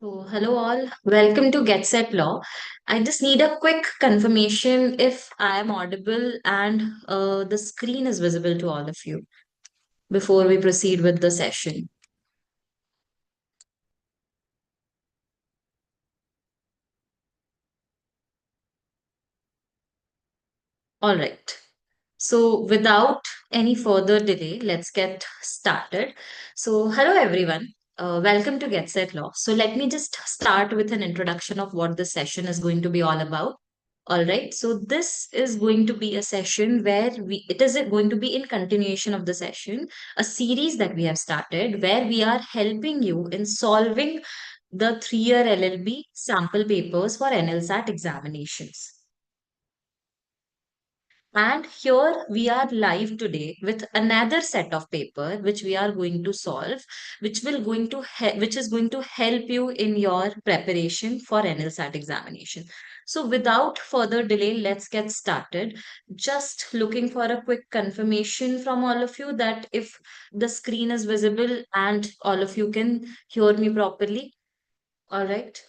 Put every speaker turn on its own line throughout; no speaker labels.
So, hello all, welcome to Get Set Law. I just need a quick confirmation if I am audible and the screen is visible to all of you before we proceed with the session. All right. So, without any further delay, let's get started. So, hello everyone. Welcome to Get Set Law. So, let me just start with an introduction of what this session is going to be all about. All right. So, this is going to be a session where it is going to be in continuation of the session, a series that we have started where we are helping you in solving the 3-year LLB sample papers for NLSAT examinations. And here we are live today with another set of paper which we are going to solve, which is going to help you in your preparation for NLSAT examination. So without further delay, let's get started. Just looking for a quick confirmation from all of you that if the screen is visible and all of you can hear me properly. All right.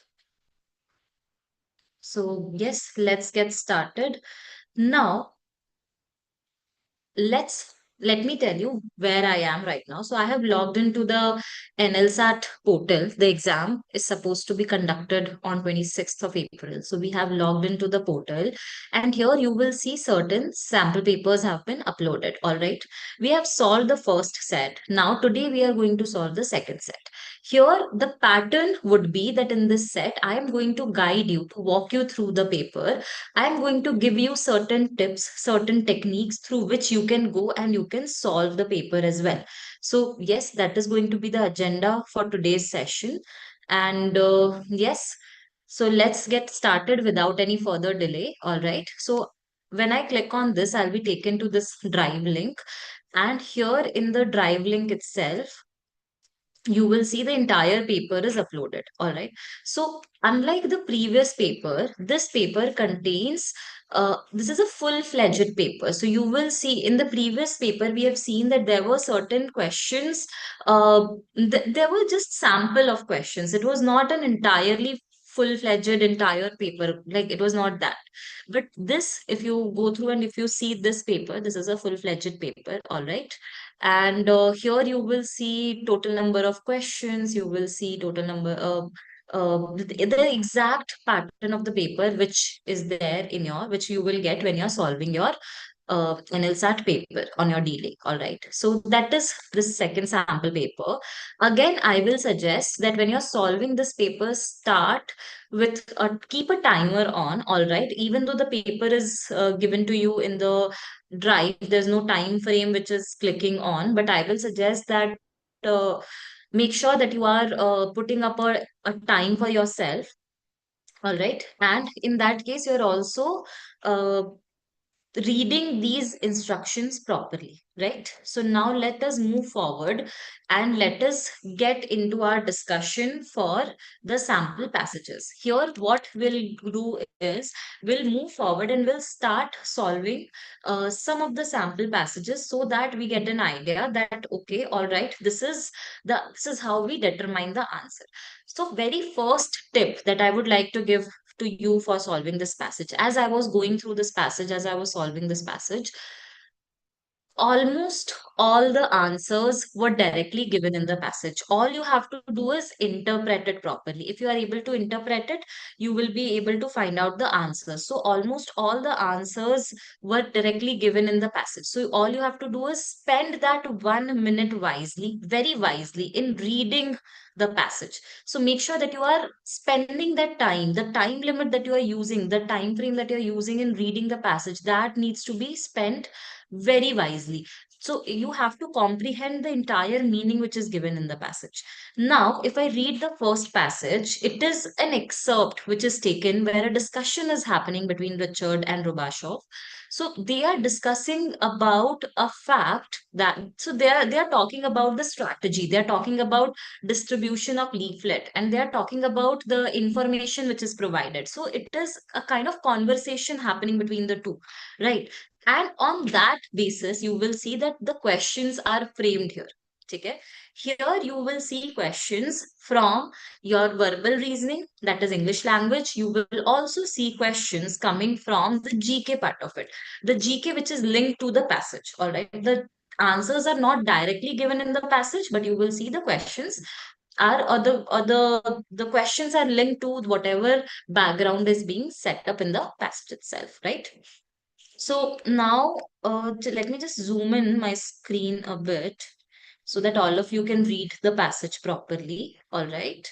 So yes, let's get started. Now let me tell you where I am right now. So I have logged into the NLSAT portal. The exam is supposed to be conducted on 26th of April. So we have logged into the portal, and here you will see certain sample papers have been uploaded. All right. We have solved the first set. Now today we are going to solve the second set. Here the pattern would be that in this set I am going to guide you to walk you through the paper. I'm going to give you certain tips, certain techniques through which you can go and you can solve the paper as well. So, yes, that is going to be the agenda for today's session. And yes, so let's get started without any further delay. All right. So, when I click on this, I'll be taken to this drive link. And here in the drive link itself, you will see the entire paper is uploaded. All right. So, unlike the previous paper, this paper contains this is a full-fledged paper. So you will see in the previous paper, we have seen that there were certain questions. There were just sample of questions. It was not an entirely full-fledged entire paper. Like it was not that. But this, if you go through and if you see this paper, this is a full-fledged paper. All right. And here you will see total number of questions, you will see total number of the exact pattern of the paper which is there in your, which you will get when you're solving your NLSAT paper on your delay. All right. So that is the second sample paper. Again, I will suggest that when you're solving this paper, start with keep a timer on. All right. Even though the paper is given to you in the drive, there's no time frame which is clicking on, but I will suggest that uh, make sure that you are putting up a time for yourself. All right. And in that case, you're also uh, reading these instructions properly, right? So now let us move forward and let us get into our discussion for the sample passages. Here, what we'll do is we'll move forward and we'll start solving some of the sample passages so that we get an idea that, okay, all right, this is how we determine the answer. So very first tip that I would like to give to you for solving this passage. As I was going through this passage, as I was solving this passage, almost all the answers were directly given in the passage. All you have to do is interpret it properly. If you are able to interpret it, you will be able to find out the answers. So, almost all the answers were directly given in the passage. So, all you have to do is spend that 1 minute wisely, very wisely, in reading the passage. So, make sure that you are spending that time, the time limit that you are using, the time frame that you're using in reading the passage, that needs to be spent very wisely. So you have to comprehend the entire meaning which is given in the passage. Now, if I read the first passage, it is an excerpt which is taken where a discussion is happening between Richard and Rubashov. So they are discussing about a fact that, so they are talking about the strategy. They are talking about distribution of leaflet, and they are talking about the information which is provided. So it is a kind of conversation happening between the two, right? And on that basis, you will see that the questions are framed here. Okay. Here you will see questions from your verbal reasoning, that is English language. You will also see questions coming from the GK part of it, the GK which is linked to the passage. All right. The answers are not directly given in the passage, but you will see the questions are the questions are linked to whatever background is being set up in the passage itself, right? So now, let me just zoom in my screen a bit so that all of you can read the passage properly. All right.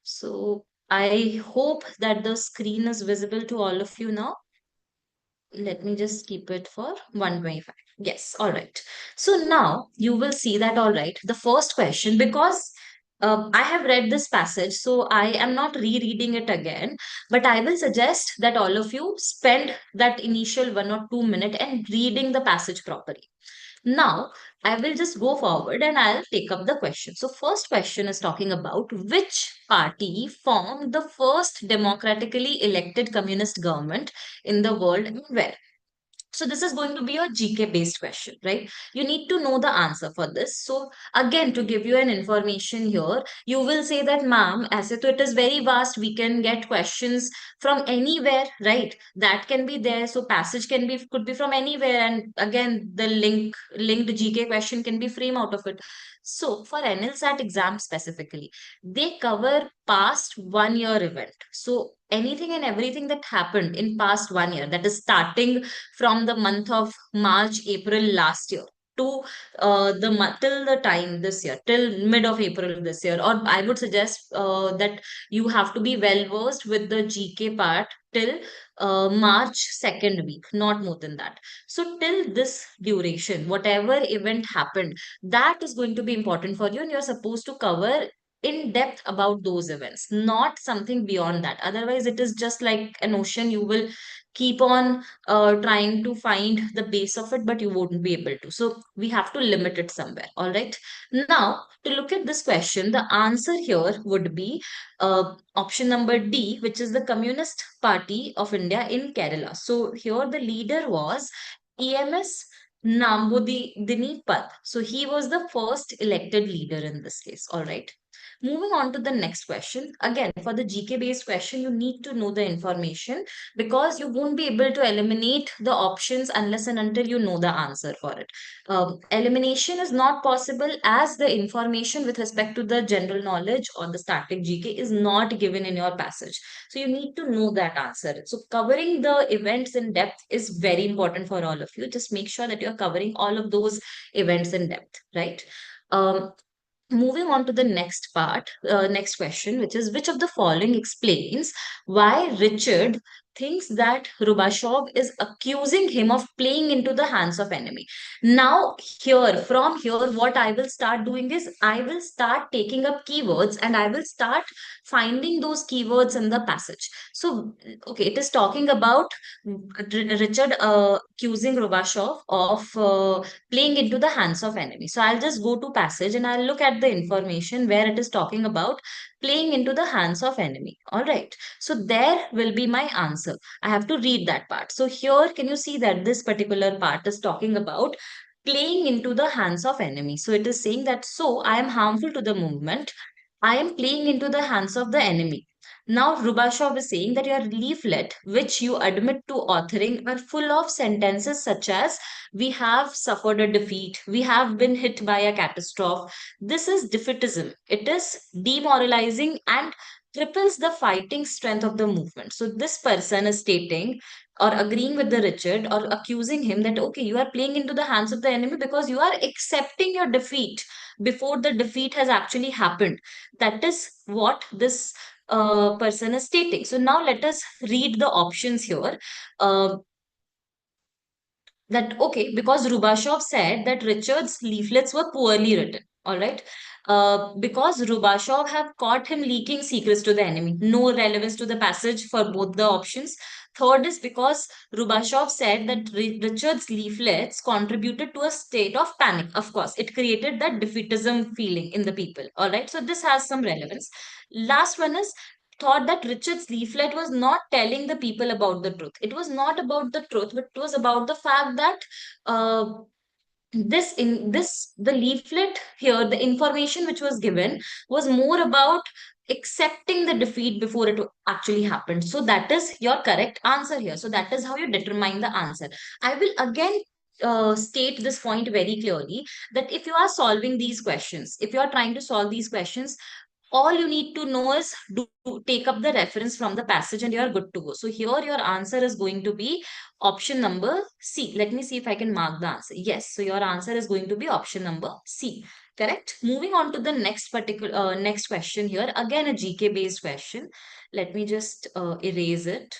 So I hope that the screen is visible to all of you now. Let me just keep it for 125. Yes, all right. So now you will see that, all right, the first question, because I have read this passage, so I am not rereading it again, but I will suggest that all of you spend that initial 1 or 2 minute and reading the passage properly. Now, I will just go forward and I'll take up the question. So, first question is talking about which party formed the first democratically elected communist government in the world and where? So this is going to be a GK based question, right? You need to know the answer for this. So again, to give you an information here, you will say that, ma'am, as it is very vast, we can get questions from anywhere, right? That can be there. So passage can be could be from anywhere, and again, the linked GK question can be frame out of it. So for NLSAT exam specifically, they cover past 1 year event. So anything and everything that happened in past 1 year, that is starting from the month of March, April last year to till the time this year, till mid of April this year. Or I would suggest that you have to be well versed with the GK part till March second week, not more than that. So till this duration, whatever event happened, that is going to be important for you, and you're supposed to cover in depth about those events, not something beyond that. Otherwise, it is just like an ocean. You will keep on trying to find the base of it, but you won't be able to. So we have to limit it somewhere. All right. Now, to look at this question, the answer here would be option number D, which is the Communist Party of India in Kerala. So here the leader was EMS Nambudini Pad. So he was the first elected leader in this case. All right. Moving on to the next question. Again, for the GK based question, you need to know the information, because you won't be able to eliminate the options unless and until you know the answer for it. Elimination is not possible as the information with respect to the general knowledge or the static GK is not given in your passage. So you need to know that answer. So covering the events in depth is very important for all of you. Just make sure that you're covering all of those events in depth, right? Um, Moving on to the next part, next question, which is which of the following explains why Richard thinks that Rubashov is accusing him of playing into the hands of enemy. Now, from here, what I will start doing is I will start taking up keywords and I will start finding those keywords in the passage. So, okay, it is talking about Richard accusing Rubashov of playing into the hands of enemy. So I'll just go to passage and I'll look at the information where it is talking about playing into the hands of enemy. All right. So there will be my answer. I have to read that part. So here, can you see that this particular part is talking about playing into the hands of enemy? So it is saying that, so I am harmful to the movement. I am playing into the hands of the enemy. Now, Rubashov is saying that your leaflet, which you admit to authoring, are full of sentences such as, we have suffered a defeat, we have been hit by a catastrophe. This is defeatism. It is demoralizing and cripples the fighting strength of the movement. So, this person is stating or agreeing with the Richard or accusing him that, okay, you are playing into the hands of the enemy because you are accepting your defeat before the defeat has actually happened. That is what this person is stating. So now let us read the options here. Uh, that okay, because Rubashov said that Richard's leaflets were poorly written. All right. Because Rubashov have caught him leaking secrets to the enemy. No relevance to the passage for both the options. Third is because Rubashov said that Richard's leaflets contributed to a state of panic. Of course, it created that defeatism feeling in the people. All right. So this has some relevance. Last one is thought that Richard's leaflet was not telling the people about the truth. It was not about the truth, but it was about the fact that uh, the leaflet here, the information which was given was more about accepting the defeat before it actually happened. So that is your correct answer here. So that is how you determine the answer. I will again state this point very clearly, that if you are solving these questions, if you are trying to solve these questions, all you need to know is do take up the reference from the passage and you are good to go. So here your answer is going to be option number C. Let me see if I can mark the answer. Yes, so your answer is going to be option number C. Correct. Moving on to the next question here. Again, a GK based question. Let me just erase it.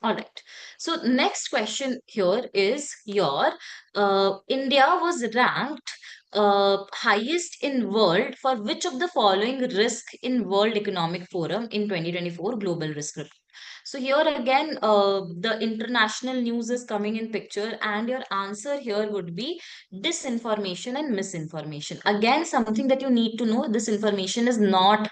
All right. So next question here is your India was ranked highest in world for which of the following risk in World Economic Forum in 2024 global risk report. So here again, the international news is coming in picture, and your answer here would be disinformation and misinformation. Again, something that you need to know: this information is not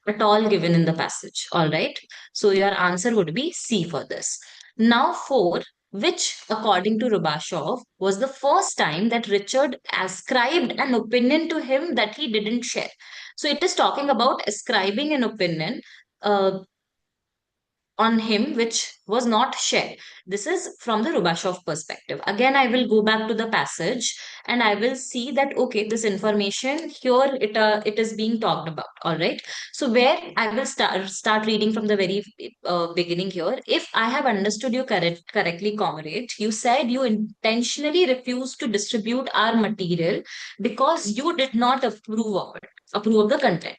at all given in the passage. All right. So your answer would be C for this. Now, four, which, according to Rubashov, was the first time that Richard ascribed an opinion to him that he didn't share. So it is talking about ascribing an opinion uh, on him which was not shared. This is from the Rubashov perspective. Again, I will go back to the passage and I will see that okay, this information here it is being talked about. All right. So where I will start reading from the very beginning here. If I have understood you correctly, comrade, you said you intentionally refused to distribute our material because you did not approve of the content,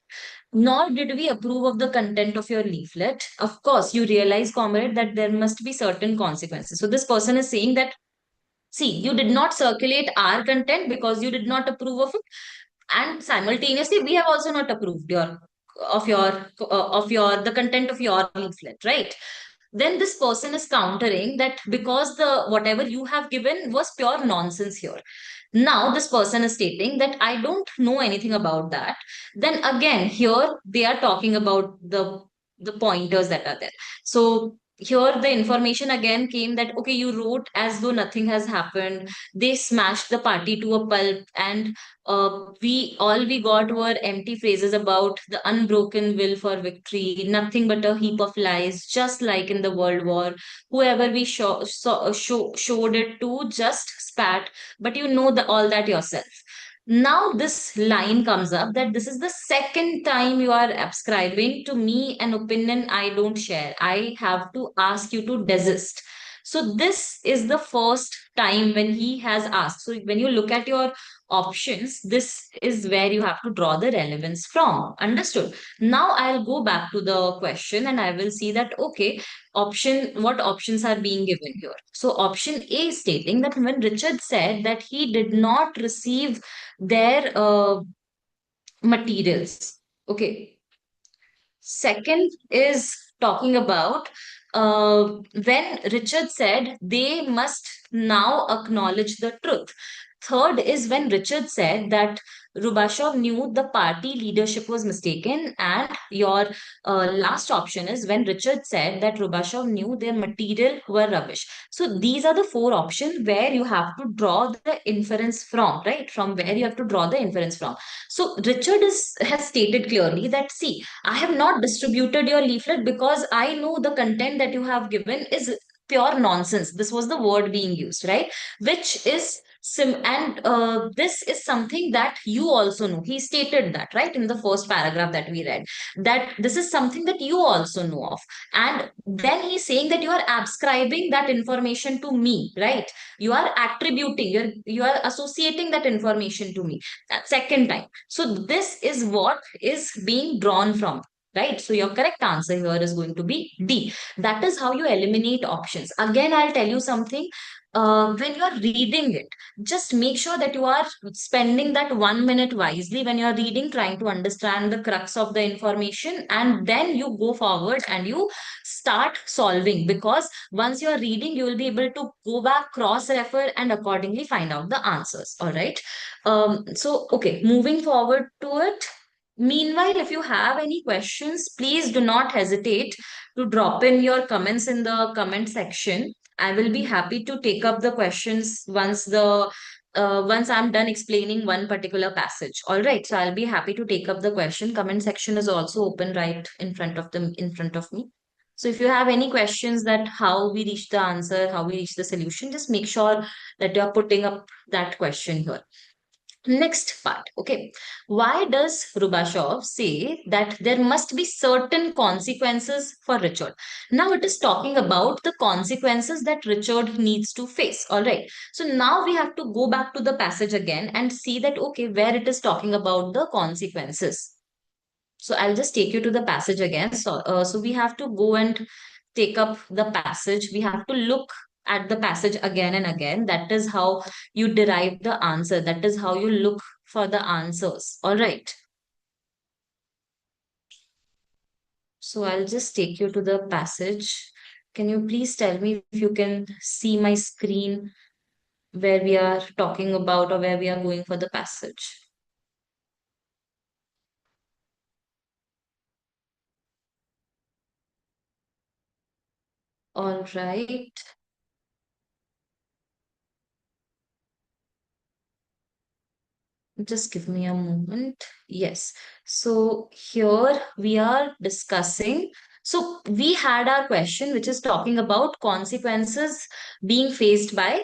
nor did we approve of the content of your leaflet. Of course, you realize, comrade, that there must be certain consequences. So this person is saying that, see, you did not circulate our content because you did not approve of it, and simultaneously, we have also not approved your the content of your leaflet, right? Then this person is countering that because the whatever you have given was pure nonsense here. Now this person is stating that I don't know anything about that. Then again, here they are talking about the pointers that are there. So here the information again came that okay, you wrote as though nothing has happened. They smashed the party to a pulp, and we got were empty phrases about the unbroken will for victory, nothing but a heap of lies, just like in the World War. Whoever we showed it to just spat, but you know all that yourself. Now this line comes up that this is the second time you are ascribing to me an opinion I don't share. I have to ask you to desist. So this is the first time when he has asked. So when you look at your options, this is where you have to draw the relevance from. Understood? Now I'll go back to the question and I will see that okay, what options are being given here. So option A is stating that when Richard said that he did not receive their materials. Okay. Second is talking about when Richard said they must now acknowledge the truth. Third is when Richard said that Rubashov knew the party leadership was mistaken. And your last option is when Richard said that Rubashov knew their material were rubbish. So these are the four options where you have to draw the inference from, right? From where you have to draw the inference from. So Richard has stated clearly that, see, I have not distributed your leaflet because I know the content that you have given is pure nonsense. This was the word being used, right? Which is and this is something that you also know. He stated that, right, in the first paragraph that we read, that this is something that you also know of. And then he's saying that you are ascribing that information to me, right? You are attributing, you are associating that information to me. That second time. So this is what is being drawn from. Right. So your correct answer here is going to be D. That is how you eliminate options. Again, I'll tell you something. When you're reading it, just make sure that you are spending that 1 minute wisely when you're reading, trying to understand the crux of the information, and then you go forward and you start solving. Because once you're reading, you will be able to go back, cross refer, and accordingly find out the answers. All right. So, okay, moving forward to it. Meanwhile, if you have any questions, please do not hesitate to drop in your comments in the comment section. I will be happy to take up the questions once the once I'm done explaining one particular passage. All right. So I'll be happy to take up the question. Comment section is also open right in front of me. So if you have any questions that how we reach the answer, how we reach the solution, just make sure that you're putting up that question here. Next part, okay. Why does Rubashov say that there must be certain consequences for Richard? Now it is talking about the consequences that Richard needs to face. All right. So now we have to go back to the passage again and see that, okay, where it is talking about the consequences. So I'll just take you to the passage again. So we have to go and take up the passage. We have to look at the passage again and again. That is how you derive the answer. That is how you look for the answers. All right. So I'll just take you to the passage. Can you please tell me if you can see my screen where we are talking about or where we are going for the passage? All right. Just give me a moment. Yes. So here we are discussing. So we had our question, which is talking about consequences being faced by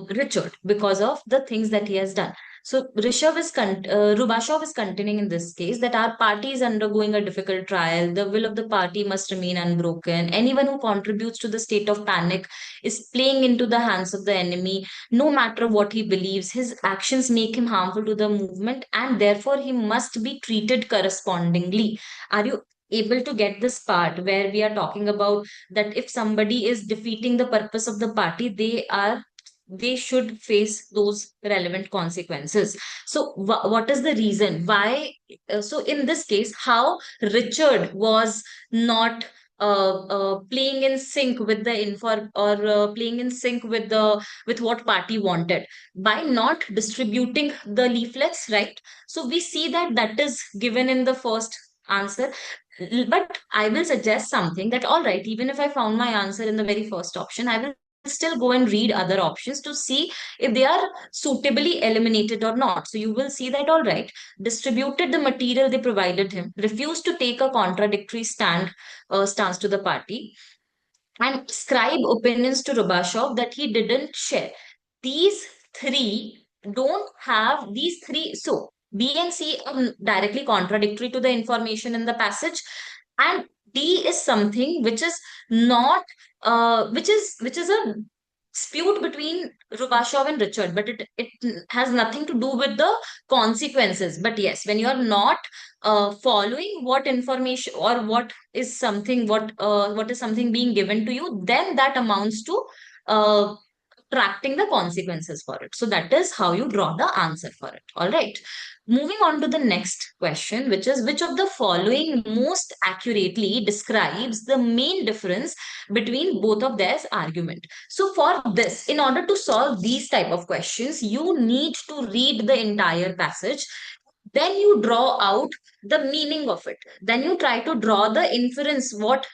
Richard because of the things that he has done. So Rubashov is continuing in this case that our party is undergoing a difficult trial. The will of the party must remain unbroken. Anyone who contributes to the state of panic is playing into the hands of the enemy. No matter what he believes, his actions make him harmful to the movement, and therefore he must be treated correspondingly. Are you able to get this part where we are talking about that if somebody is defeating the purpose of the party, they should face those relevant consequences. So what is the reason why? So in this case, how Richard was not playing in sync with the info, or playing in sync with what party wanted by not distributing the leaflets, right? So we see that that is given in the first answer. But I will suggest something that, all right, even if I found my answer in the very first option, I will still go and read other options to see if they are suitably eliminated or not. So you will see that, all right, distributed the material they provided him, refused to take a contradictory stance to the party, and scribe opinions to Rubashov that he didn't share. These three don't have these three. So B and C are directly contradictory to the information in the passage, and D is something which is not, which is a dispute between Rubashov and Richard, but it has nothing to do with the consequences. But yes, when you are not following what information or what is something being given to you, then that amounts to uh, tracking the consequences for it. So that is how you draw the answer for it. All right. Moving on to the next question, which is which of the following most accurately describes the main difference between both of their argument? So for this, in order to solve these type of questions, you need to read the entire passage, then you draw out the meaning of it, then you try to draw the inference what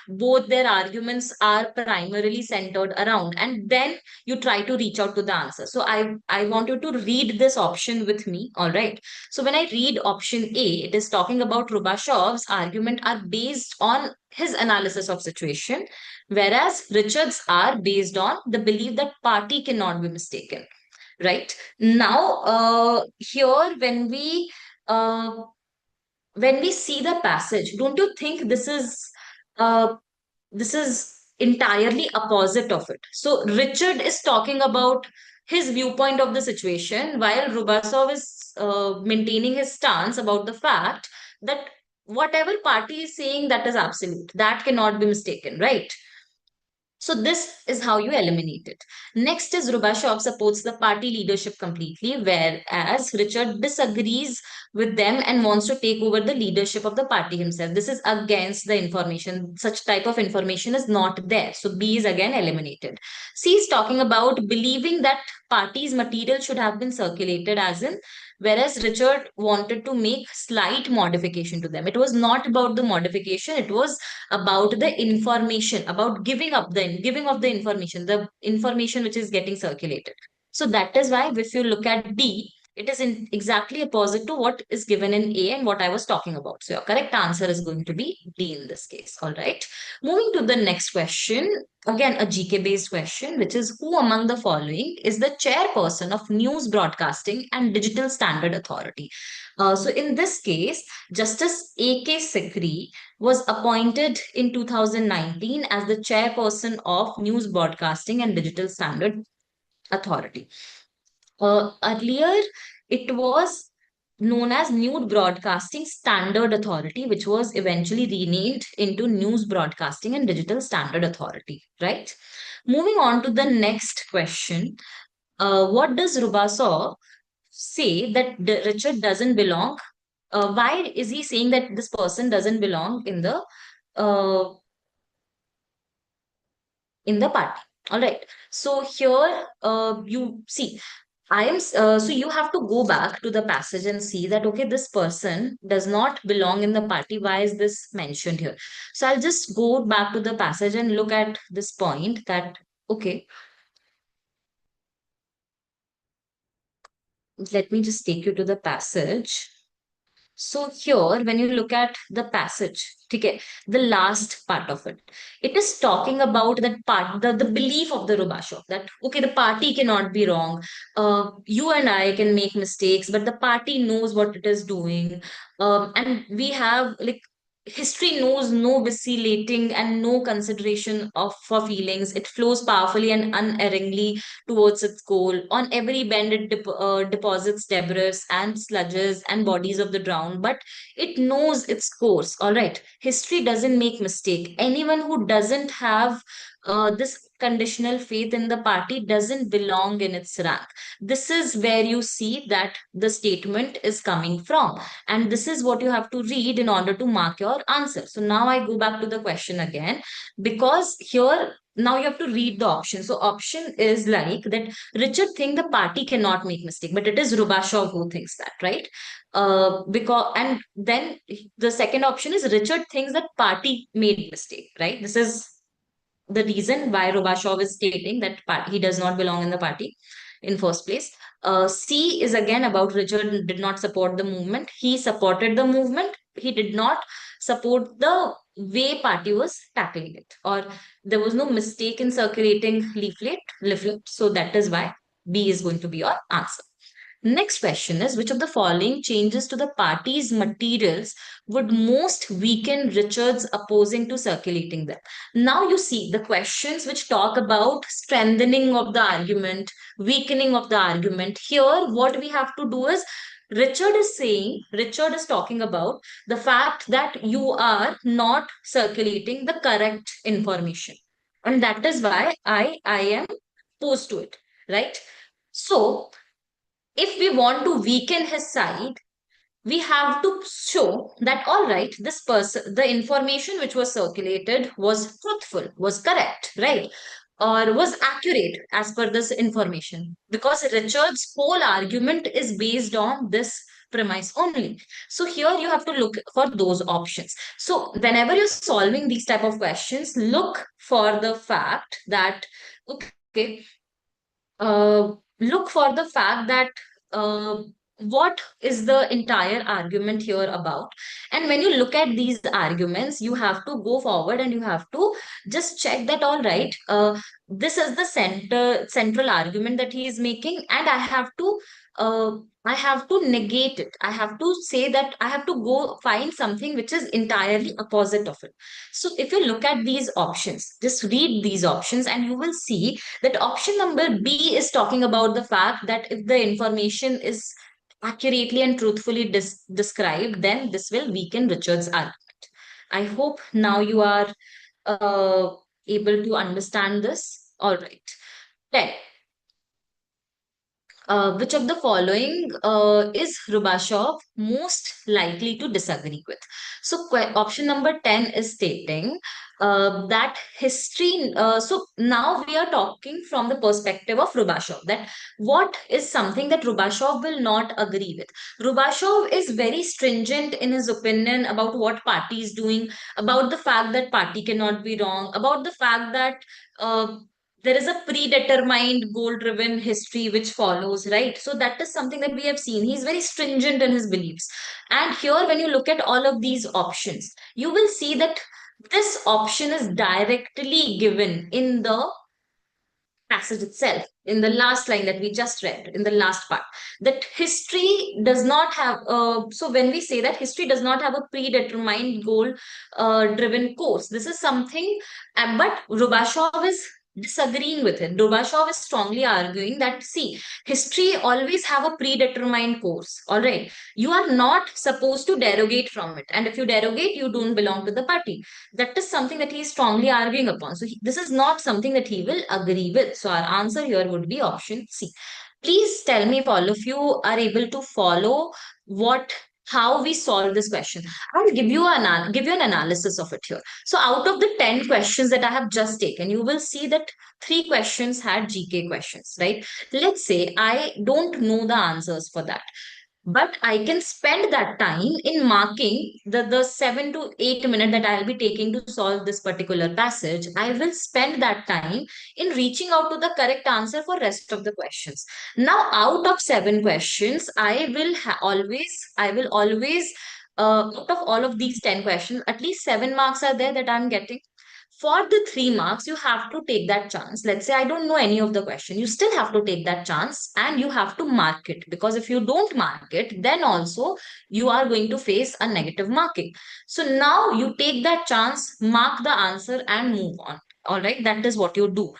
both their arguments are primarily centered around, and then you try to reach out to the answer. So I want you to read this option with me. All right. So when I read option A, it is talking about Rubashov's argument are based on his analysis of situation, whereas Richard's are based on the belief that party cannot be mistaken. Right now, here when we see the passage, don't you think uh, this is entirely opposite of it? So Richard is talking about his viewpoint of the situation, while Rubasov is maintaining his stance about the fact that whatever party is saying, that is absolute, that cannot be mistaken, right? So this is how you eliminate it. Next is Rubashov supports the party leadership completely, whereas Richard disagrees with them and wants to take over the leadership of the party himself. This is against the information. Such type of information is not there. So B is again eliminated. C is talking about believing that party's material should have been circulated, as in, whereas Richard wanted to make slight modification to them. It was not about the modification, it was about the information, about giving of the information which is getting circulated. So that is why if you look at D, it is exactly opposite to what is given in A and what I was talking about. So your correct answer is going to be D in this case. All right. Moving to the next question, again a GK based question, which is, who among the following is the chairperson of News Broadcasting and Digital Standard Authority? So in this case, Justice A.K. Sikri was appointed in 2019 as the chairperson of News Broadcasting and Digital Standard Authority. Earlier, it was known as News Broadcasting Standard Authority, which was eventually renamed into News Broadcasting and Digital Standard Authority, right? Moving on to the next question. What does Rubasaw say that Richard doesn't belong? Why is he saying that this person doesn't belong uh, in the party? All right. So here, you see, so you have to go back to the passage and see that, okay, this person does not belong in the party. Why is this mentioned here? So I'll just go back to the passage and look at this point that, okay, let me just take you to the passage. So here, when you look at the passage, okay, the last part of it, it is talking about that part, the belief of the Rubashov that, okay, the party cannot be wrong. You and I can make mistakes, but the party knows what it is doing. And we have like history knows no vacillating and no consideration of for feelings. It flows powerfully and unerringly towards its goal. On every bend, it deposits debris and sludges and bodies of the drowned, but it knows its course. All right. History doesn't make mistake. Anyone who doesn't have this conditional faith in the party doesn't belong in its rank. This is where you see that the statement is coming from. And this is what you have to read in order to mark your answer. So now I go back to the question again, because here now you have to read the option. So option is like that Richard think the party cannot make mistake, but it is Rubashov who thinks that, right? Because and then the second option is Richard thinks that party made mistake, right? This is the reason why Rubashov is stating that he does not belong in the party in first place. C is again about Richard did not support the movement. He supported the movement. He did not support the way party was tackling it, or there was no mistake in circulating leaflet. So that is why B is going to be your answer. Next question is, which of the following changes to the party's materials would most weaken Richard's opposing to circulating them? Now you see the questions which talk about strengthening of the argument, weakening of the argument. Here, what we have to do is Richard is talking about the fact that you are not circulating the correct information. And that is why I am opposed to it, right? So if we want to weaken his side, we have to show that, all right, this person, the information which was circulated was truthful, was correct, right? Or was accurate as per this information. Because Richard's whole argument is based on this premise only. So here you have to look for those options. So whenever you're solving these type of questions, look for the fact that, okay, look for the fact that what is the entire argument here about. And when you look at these arguments, you have to go forward and you have to just check that, all right, this is the central argument that he is making, and uh, I have to negate it. I have to say that I have to go find something which is entirely opposite of it. So if you look at these options, just read these options and you will see that option number B is talking about the fact that if the information is accurately and truthfully described, then this will weaken Richard's argument. I hope now you are uh, able to understand this. All right. 10. Which of the following is Rubashov most likely to disagree with? So option number 10 is stating that history. So now we are talking from the perspective of Rubashov, that what is something that Rubashov will not agree with. Rubashov is very stringent in his opinion about what party is doing, about the fact that party cannot be wrong, about the fact that there is a predetermined goal driven history which follows, right? So that is something that we have seen. He's very stringent in his beliefs. And here, when you look at all of these options, you will see that this option is directly given in the passage itself, in the last line that we just read, in the last part, that history does not have, so when we say that history does not have a predetermined goal driven course, this is something, but Rubashov is disagreeing with it. Rubashov is strongly arguing that, see, history always have a predetermined course, all right? You are not supposed to derogate from it. And if you derogate, you don't belong to the party. That is something that he is strongly arguing upon. So this is not something that he will agree with. So our answer here would be option C. Please tell me if all of you are able to follow what how we solve this question. I'll give you an analysis of it here. So out of the 10 questions that I have just taken, you will see that 3 questions had GK questions, right? Let's say I don't know the answers for that, but I can spend that time in marking the 7 to 8 minutes that I'll be taking to solve this particular passage. I will spend that time in reaching out to the correct answer for rest of the questions. Now, out of 7 questions, I will always, out of all of these 10 questions, at least 7 marks are there that I'm getting. For the 3 marks, you have to take that chance. Let's say I don't know any of the question. You still have to take that chance and you have to mark it, because if you don't mark it, then also you are going to face a negative marking. So now you take that chance, mark the answer, and move on. All right, that is what you do.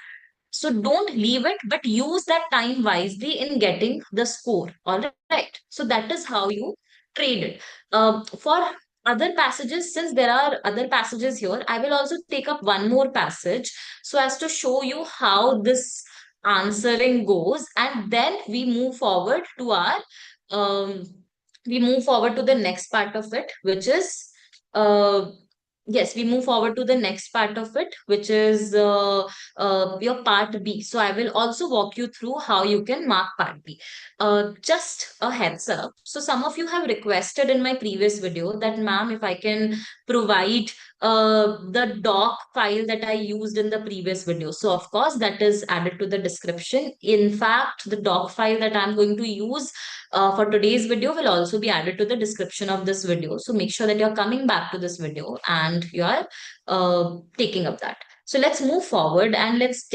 So don't leave it, but use that time wisely in getting the score. All right. So that is how you trade it. For other passages, since there are other passages here, I will also take up one more passage so as to show you how this answering goes, and then um, we move forward to the next part of it, which is uh, yes, we move forward to the next part of it, which is your part B. So I will also walk you through how you can mark part B. Just a heads up. So some of you have requested in my previous video that, ma'am, if I can provide the doc file that I used in the previous video. So of course that is added to the description. In fact, the doc file that I'm going to use for today's video will also be added to the description of this video. So make sure that you're coming back to this video and you are taking up that. So let's move forward and let's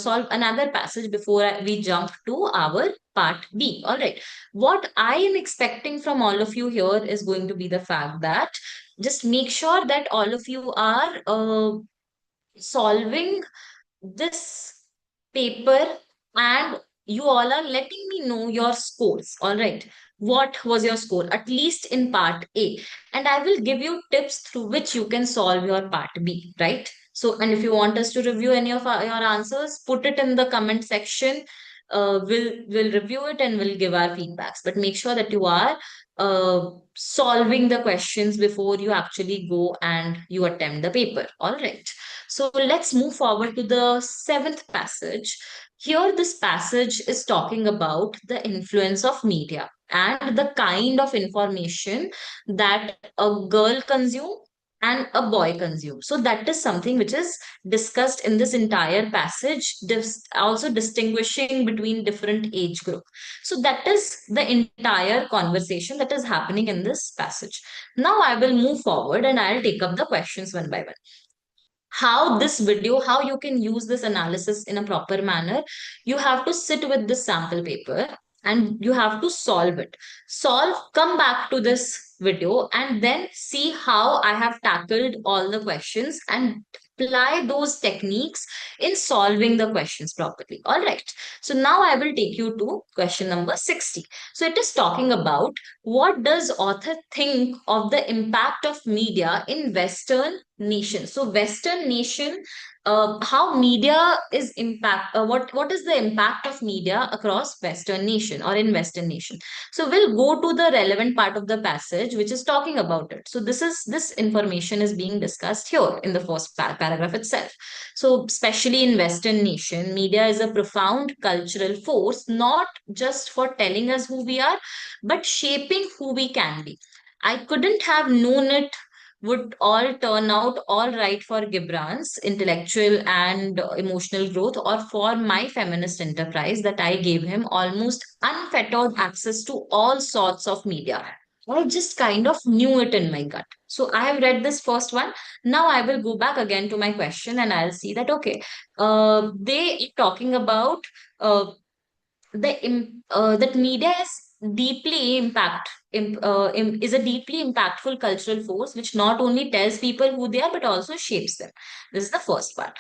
solve another passage before we jump to our part B. All right. What I am expecting from all of you here is going to be the fact that just make sure that all of you are solving this paper, and you all are letting me know your scores. All right. What was your score, at least in part A? And I will give you tips through which you can solve your part B, right? So, and if you want us to review any of your answers, put it in the comment section. We'll review it and we'll give our feedbacks. But make sure that you are solving the questions before you actually go and you attempt the paper. All right. So let's move forward to the 7th passage. Here, this passage is talking about the influence of media and the kind of information that a girl consumes and a boy consumes. So that is something which is discussed in this entire passage, also distinguishing between different age group. So that is the entire conversation that is happening in this passage. Now I will move forward and I'll take up the questions one by one. How you can use this analysis in a proper manner, you have to sit with the sample paper and you have to solve it. Come back to this video and then see how I have tackled all the questions and apply those techniques in solving the questions properly. All right. So now I will take you to question number 60. So it is talking about, what does author think of the impact of media in Western nation. So Western nation, how media is impact. What is the impact of media across Western nation or in Western nation? So we'll go to the relevant part of the passage, which is talking about it. So this information is being discussed here in the first paragraph itself. So especially in Western nation, media is a profound cultural force, not just for telling us who we are, but shaping who we can be. I couldn't have known it would all turn out all right for Gibran's intellectual and emotional growth, or for my feminist enterprise, that I gave him almost unfettered access to all sorts of media. I just kind of knew it in my gut. So I have read this first one. Now I will go back again to my question and I'll see that, okay, they talking about uh, that media is deeply is a deeply impactful cultural force which not only tells people who they are but also shapes them. This is the first part.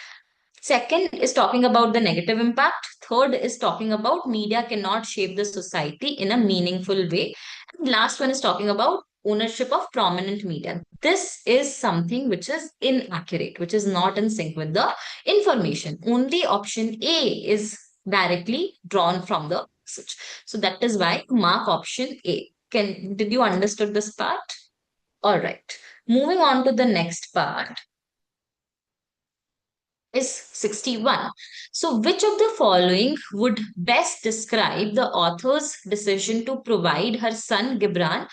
Second is talking about the negative impact. Third is talking about media cannot shape the society in a meaningful way. And last one is talking about ownership of prominent media. This is something which is inaccurate, which is not in sync with the information. Only option A is directly drawn from the message. So that is why mark option A. Did you understood this part? All right. Moving on to the next part is 61. So, which of the following would best describe the author's decision to provide her son Gibran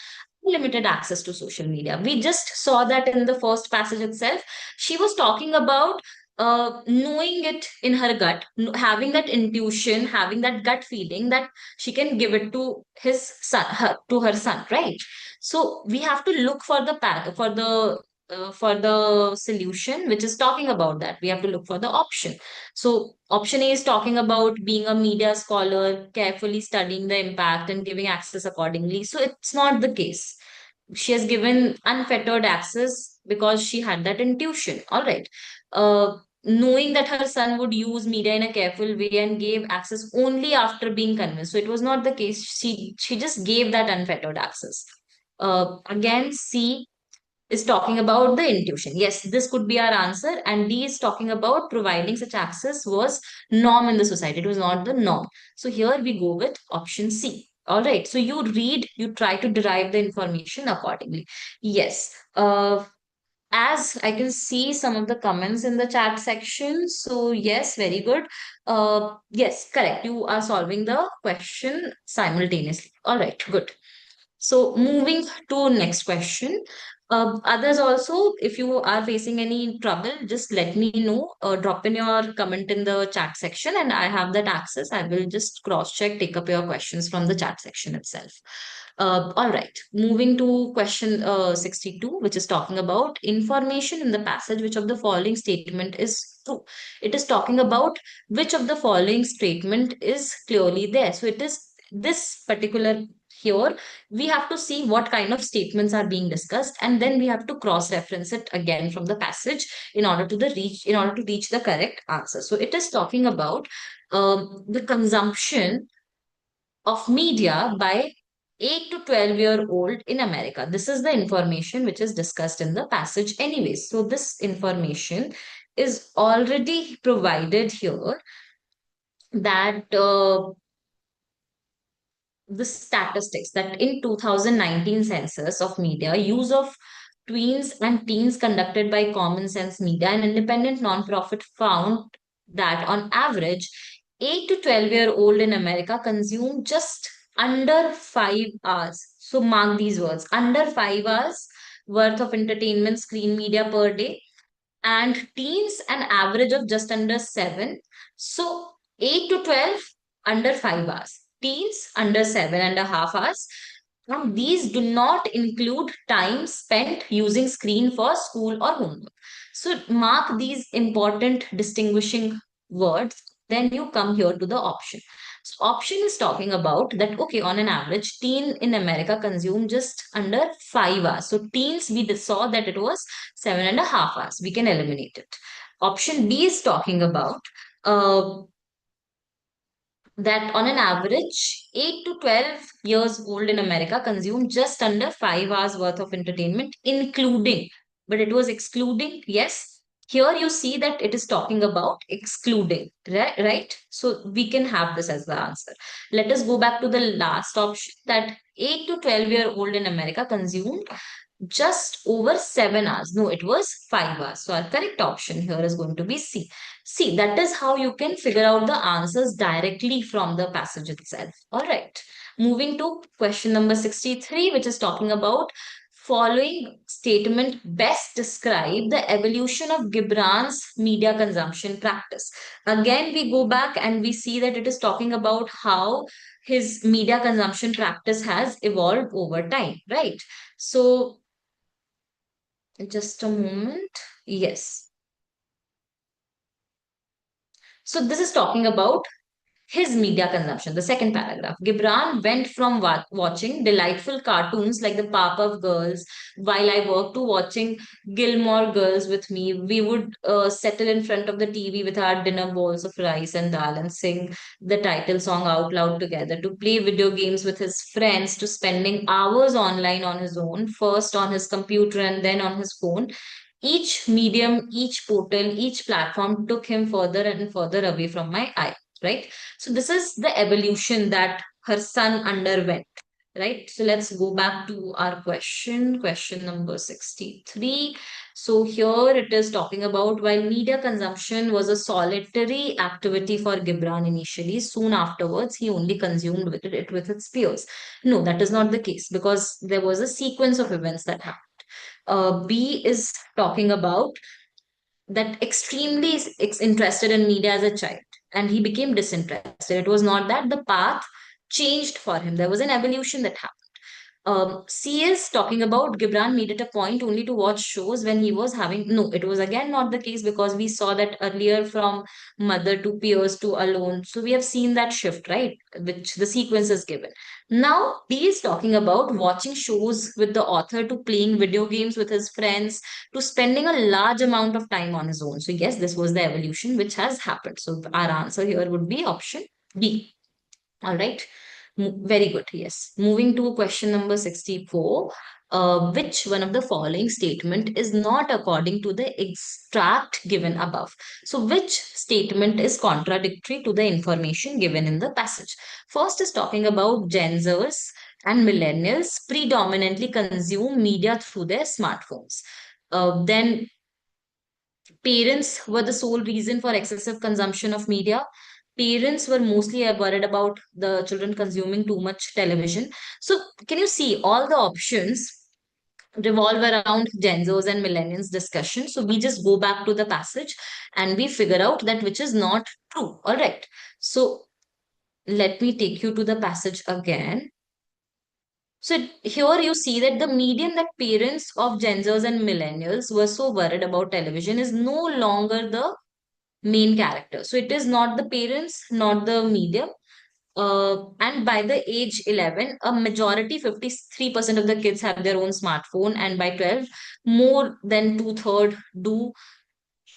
limited access to social media? We just saw that in the first passage itself. She was talking about knowing it in her gut, having that intuition, having that gut feeling that she can give it to his son, to her son, right? So we have to look for the path for the solution which is talking about that. We have to look for the option. So option A is talking about being a media scholar, carefully studying the impact and giving access accordingly. So it's not the case. She has given unfettered access because she had that intuition. All right. Knowing that her son would use media in a careful way and gave access only after being convinced. So it was not the case. She just gave that unfettered access. Again, C is talking about the intuition. Yes, this could be our answer. And D is talking about providing such access was norm in the society. It was not the norm. So here we go with option C. All right. So you read, you try to derive the information accordingly. Yes. As I can see some of the comments in the chat section. So yes, very good. Yes, correct. You are solving the question simultaneously. All right, good. So moving to next question. Others also, if you are facing any trouble, just let me know. Drop in your comment in the chat section, and I have that access. I will just cross check, take up your questions from the chat section itself. All right. Moving to question 62, which is talking about information in the passage. Which of the following statement is true? It is talking about which of the following statement is clearly there. So it is this particular here we have to see what kind of statements are being discussed, and then we have to cross reference it again from the passage in order to reach the correct answer. So it is talking about the consumption of media by 8 to 12-year-old in America. This is the information which is discussed in the passage anyways. So this information is already provided here, that the statistics that in 2019 census of media, use of tweens and teens conducted by Common Sense Media, an independent nonprofit, found that on average, 8 to 12-year-old in America consume just under 5 hours. So mark these words, under 5 hours worth of entertainment screen media per day, and teens an average of just under 7. So 8 to 12 under 5 hours, teens under 7.5 hours. And these do not include time spent using screen for school or homework. So mark these important distinguishing words. Then you come here to the option. So option is talking about that, okay, on an average, teen in America consume just under 5 hours. So teens, we saw that it was 7.5 hours. We can eliminate it. Option B is talking about that on an average, 8 to 12 years old in America consume just under 5 hours worth of entertainment, including but it was excluding. Yes. Here you see that it is talking about excluding, right? Right. So we can have this as the answer. Let us go back to the last option, that 8 to 12-year-old in America consumed just over 7 hours. No, it was 5 hours. So our correct option here is going to be C. See, that is how you can figure out the answers directly from the passage itself. All right. Moving to question number 63, which is talking about following statement best describe the evolution of Gibran's media consumption practice. Again, we go back and we see that it is talking about how his media consumption practice has evolved over time, right? So just a moment. Yes. So this is talking about his media consumption. The second paragraph. Gibran went from watching delightful cartoons like the Powerpuff Girls while I worked to watching Gilmore Girls with me. We would settle in front of the TV with our dinner bowls of rice and dal and sing the title song out loud together, to play video games with his friends, to spending hours online on his own, first on his computer and then on his phone. Each medium, each portal, each platform took him further and further away from my eye, right? So this is the evolution that her son underwent, right? So let's go back to our question number 63. So here it is talking about while media consumption was a solitary activity for Gibran initially, soon afterwards he only consumed with it with his peers. No, that is not the case, because there was a sequence of events that happened. B is talking about that extremely interested in media as a child, and he became disinterested. It was not that the path changed for him, there was an evolution that happened. C is talking about Gibran made it a point only to watch shows when he was having. No, it was again not the case, because we saw that earlier from mother to peers to alone. So we have seen that shift, right? Which the sequence is given. Now, D is talking about watching shows with the author, to playing video games with his friends, to spending a large amount of time on his own. So, yes, this was the evolution which has happened. So, our answer here would be option B. All right. Very good. Yes. Moving to question number 64. Which one of the following statement is not according to the extract given above? So, which statement is contradictory to the information given in the passage? First is talking about Gen Zers and millennials predominantly consume media through their smartphones. Then parents were the sole reason for excessive consumption of media. Parents were mostly worried about the children consuming too much television. So, can you see all the options revolve around Gen Zos and millennials discussion? So, we just go back to the passage and we figure out that which is not true. All right. So, let me take you to the passage again. So here you see that the medium that parents of Gen Zers and millennials were so worried about television is no longer the main character. So it is not the parents, not the medium. And by the age 11, a majority, 53% of the kids have their own smartphone, and by 12, more than two-thirds do,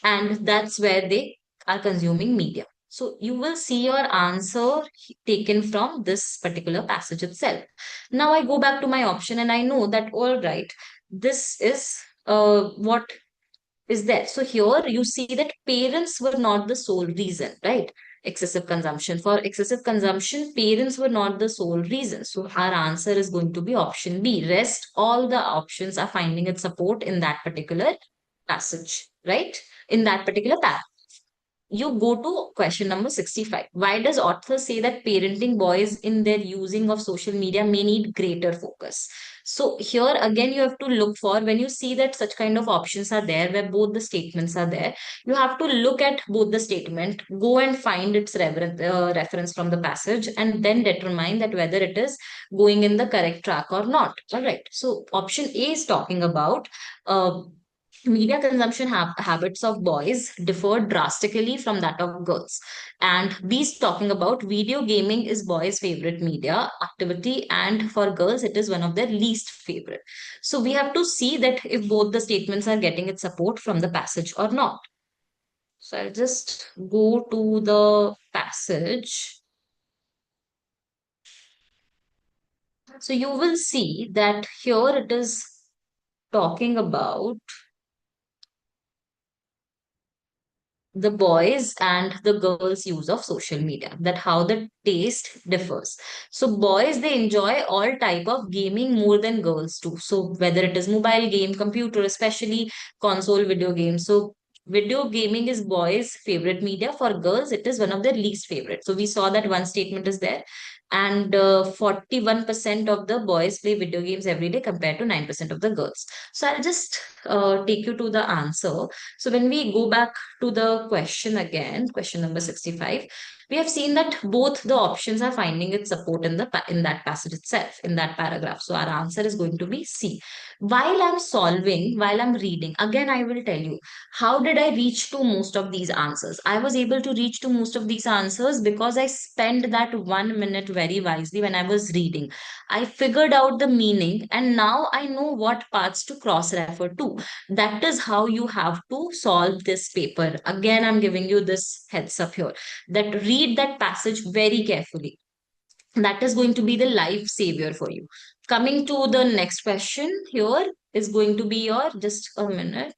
and that's where they are consuming media. So you will see your answer taken from this particular passage itself. Now I go back to my option and I know that, all right, this is what is there. So here you see that parents were not the sole reason, right? Excessive consumption. For excessive consumption, parents were not the sole reason. So our answer is going to be option B. Rest, all the options are finding its support in that particular passage, right? In that particular paragraph. You go to question number 65. Why does author say that parenting boys in their using of social media may need greater focus? So here again, you have to look for, when you see that such kind of options are there where both the statements are there, you have to look at both the statement, go and find its reference from the passage, and then determine that whether it is going in the correct track or not. All right. So option A is talking about media consumption habits of boys differ drastically from that of girls. And B's talking about video gaming is boys' favorite media activity, and for girls, it is one of their least favorite. So we have to see that if both the statements are getting its support from the passage or not. So I'll just go to the passage. So you will see that here it is talking about. the boys and the girls use of social media, that how the taste differs. So boys, they enjoy all type of gaming more than girls too. So whether it is mobile game, computer, especially console video games. So video gaming is boys favorite media. For girls it is one of their least favorite. So we saw that one statement is there. And 41% of the boys play video games every day compared to 9% of the girls. So I'll just take you to the answer. So when we go back to the question again, question number 65, we have seen that both the options are finding its support in in that passage itself, in that paragraph. So our answer is going to be C. While I'm solving, while I'm reading, again I will tell you, how did I reach to most of these answers? I was able to reach to most of these answers because I spent that 1 minute very wisely when I was reading. I figured out the meaning and now I know what parts to cross refer to. That is how you have to solve this paper. Again, I'm giving you this heads up here, that read that passage very carefully. That is going to be the life savior for you. Coming to the next question here is going to be your, just a minute.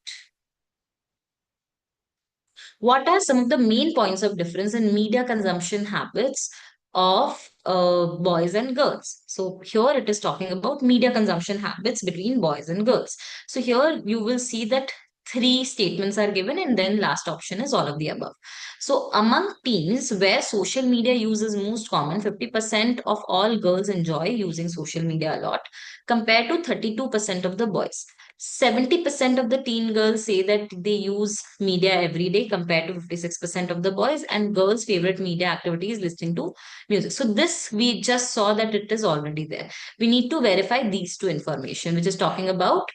What are some of the main points of difference in media consumption habits of boys and girls? So here it is talking about media consumption habits between boys and girls. So here you will see that three statements are given and then last option is all of the above. So among teens where social media use is most common, 50% of all girls enjoy using social media a lot compared to 32% of the boys. 70% of the teen girls say that they use media every day compared to 56% of the boys, and girls' favorite media activity is listening to music. So this we just saw that it is already there. We need to verify these two information, which is talking about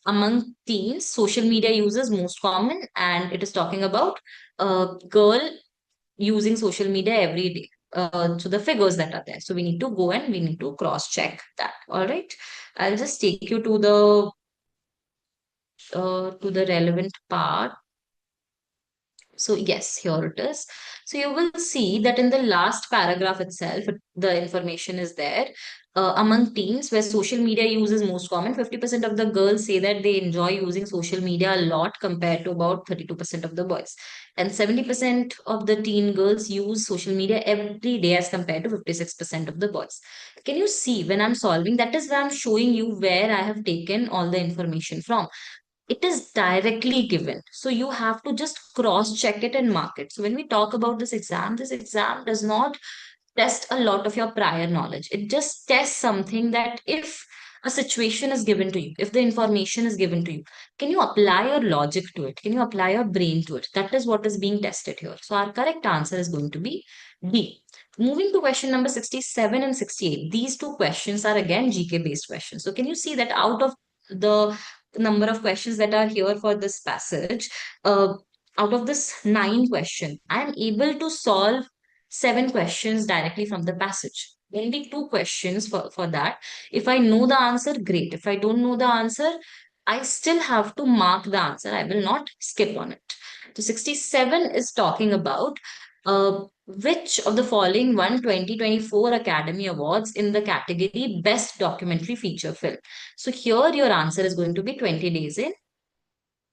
among teens, social media users most common, and it is talking about girl using social media every day. So the figures that are there. So we need to go and we need to cross check that. All right. I'll just take you to the relevant part. So yes, here it is. So you will see that in the last paragraph itself, the information is there. Among teens where social media use is most common, 50% of the girls say that they enjoy using social media a lot compared to about 32% of the boys. And 70% of the teen girls use social media every day as compared to 56% of the boys. Can you see when I'm solving? That is where I'm showing you where I have taken all the information from. It is directly given. So you have to just cross check it and mark it. So when we talk about this exam does not test a lot of your prior knowledge. It just tests something that if a situation is given to you, if the information is given to you, can you apply your logic to it? Can you apply your brain to it? That is what is being tested here. So our correct answer is going to be D. Moving to question number 67 and 68. These two questions are again GK based questions. So can you see that out of the number of questions that are here for this passage, out of this 9 question, I am able to solve 7 questions directly from the passage. Only 2 questions for that. If I know the answer, great. If I don't know the answer, I still have to mark the answer. I will not skip on it. So 67 is talking about which of the following won 2024 Academy Awards in the category Best Documentary Feature Film. So here your answer is going to be 20 Days in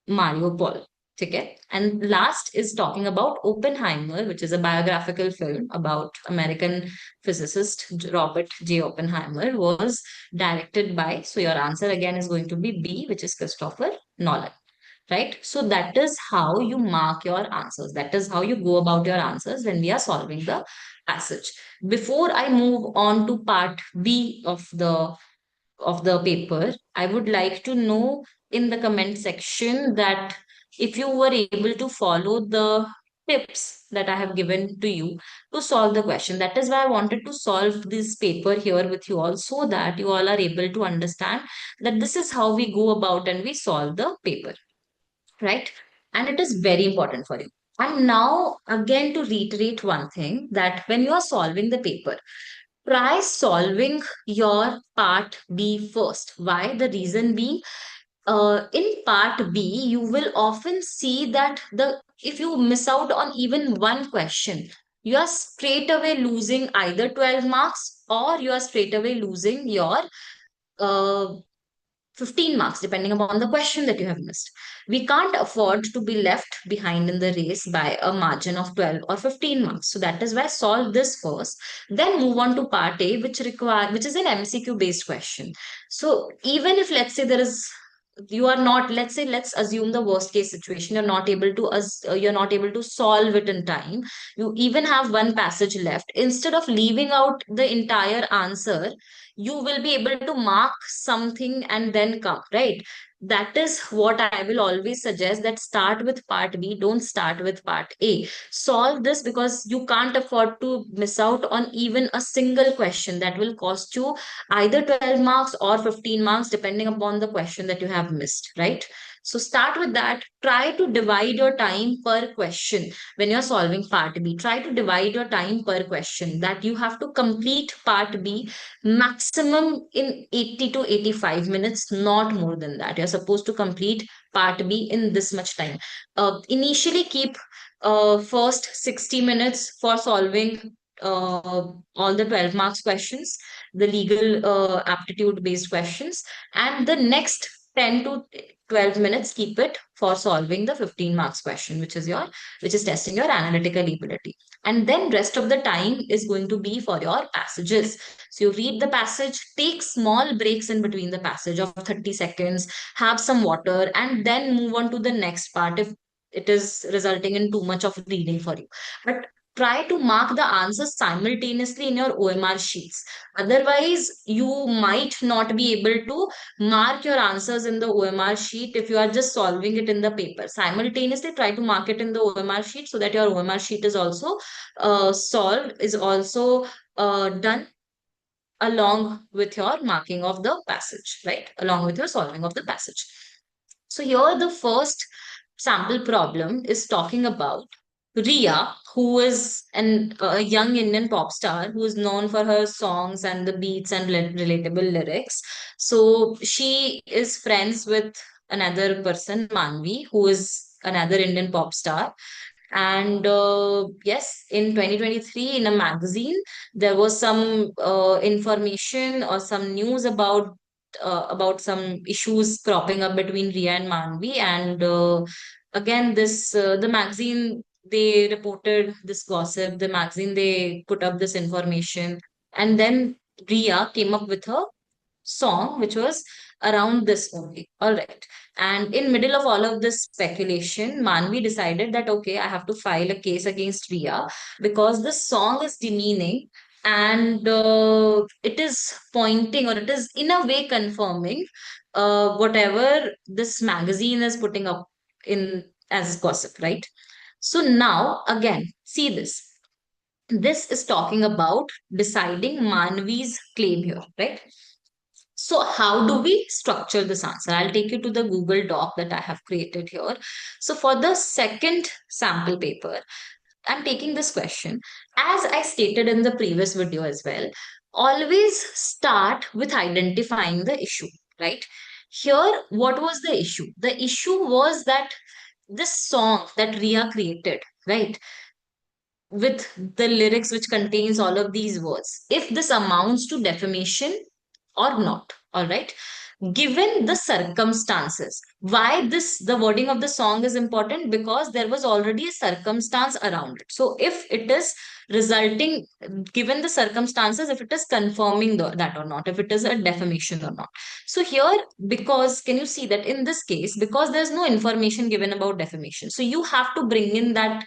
Mariupol. Okay. And last is talking about Oppenheimer, which is a biographical film about American physicist Robert J. Oppenheimer, was directed by, so your answer again is going to be B, which is Christopher Nolan. Right. So that is how you mark your answers. That is how you go about your answers when we are solving the passage. Before I move on to part B of the paper, I would like to know in the comment section that if you were able to follow the tips that I have given to you to solve the question. That is why I wanted to solve this paper here with you all so that you all are able to understand that this is how we go about and we solve the paper, right? And it is very important for you. And now, again, to reiterate one thing, that when you are solving the paper, try solving your part B first. Why? The reason being, in part B, you will often see that the if you miss out on even one question, you are straight away losing either 12 marks or you are straight away losing your uh, 15 marks, depending upon the question that you have missed. We can't afford to be left behind in the race by a margin of 12 or 15 marks. So that is why solve this first, then move on to part A, which is an MCQ based question. So even if, let's say, there is, you are not, let's say, let's assume the worst case situation, you're not able to solve it in time, you even have one passage left, instead of leaving out the entire answer, you will be able to mark something and then come, right? That is what I will always suggest, that start with part B, don't start with part A. Solve this, because you can't afford to miss out on even a single question that will cost you either 12 marks or 15 marks, depending upon the question that you have missed, right? So start with that. Try to divide your time per question. When you're solving part B, try to divide your time per question, that you have to complete part B maximum in 80 to 85 minutes, not more than that. You're supposed to complete part B in this much time. Initially keep first 60 minutes for solving all the 12 marks questions, the legal aptitude based questions, and the next 10 to 12 minutes keep it for solving the 15 marks question, which is testing your analytical ability. And then rest of the time is going to be for your passages. So you read the passage, take small breaks in between the passage of 30 seconds, have some water, and then move on to the next part if it is resulting in too much of reading for you. But try to mark the answers simultaneously in your OMR sheets. Otherwise, you might not be able to mark your answers in the OMR sheet if you are just solving it in the paper. Simultaneously, try to mark it in the OMR sheet so that your OMR sheet is also done along with your marking of the passage, right? Along with your solving of the passage. So here the first sample problem is talking about Ria, who is a young Indian pop star who is known for her songs and the beats and relatable lyrics. So she is friends with another person, Manvi, who is another Indian pop star. And yes, in 2023, in a magazine, there was some information or some news about some issues cropping up between Ria and Manvi. And again, the magazine, they reported this gossip. The magazine, they put up this information, and then Ria came up with her song, which was around this only. All right. And in middle of all of this speculation, Manvi decided that, okay, I have to file a case against Ria because this song is demeaning, and it is pointing, or it is in a way confirming whatever this magazine is putting up in as gossip, right? So now again, see this. This is talking about deciding Manvi's claim here, right? So, how do we structure this answer? I'll take you to the Google Doc that I have created here. So, for the second sample paper, I'm taking this question. As I stated in the previous video as well, always start with identifying the issue, right? Here, what was the issue? The issue was that this song that Ria created, right, with the lyrics which contains all of these words, if this amounts to defamation or not. All right. Given the circumstances, why this the wording of the song is important, because there was already a circumstance around it. So if it is resulting, given the circumstances, if it is confirming that or not, if it is a defamation or not. So here, because can you see that in this case, because there's no information given about defamation, so you have to bring in that